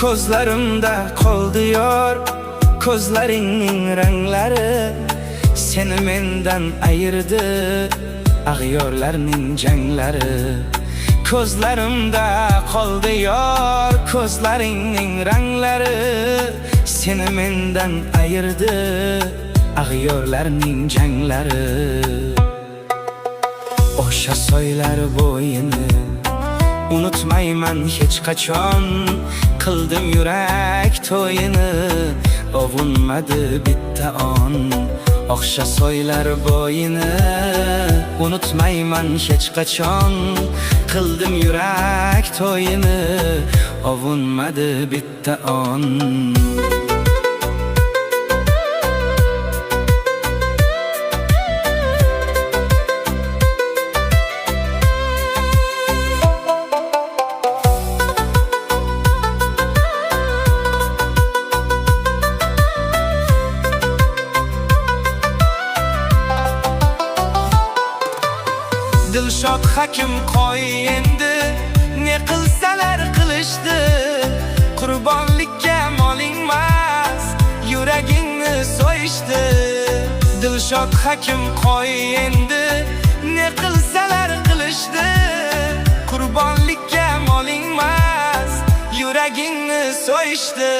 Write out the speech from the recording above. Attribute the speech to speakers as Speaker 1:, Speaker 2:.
Speaker 1: Kozlarımda kol diyor, kozlarının renkleri seni menden ayırdı, ağıyorlarının canları. Kozlarımda kol diyor, kozlarının renkleri seni menden ayırdı, ağıyorlarının canları. Oşa söyler boyunu, unutmayman hiç kaçon. Kıldım yürek toyunu, ovunmadı bitti on. Okşa soylar boyunu, unutmayman hiç kaçon. Kıldım yürek toyunu, ovunmadı bitti on. Dilshod hakim qo'y endi, ne qilsalar qilishdi. Qurbonlikka molingmas, yuragingni so'yishdi. Dilshod hakim qo'y endi, ne qilsalar qilishdi. Qurbonlikka molingmas, yuragingni so'yishdi.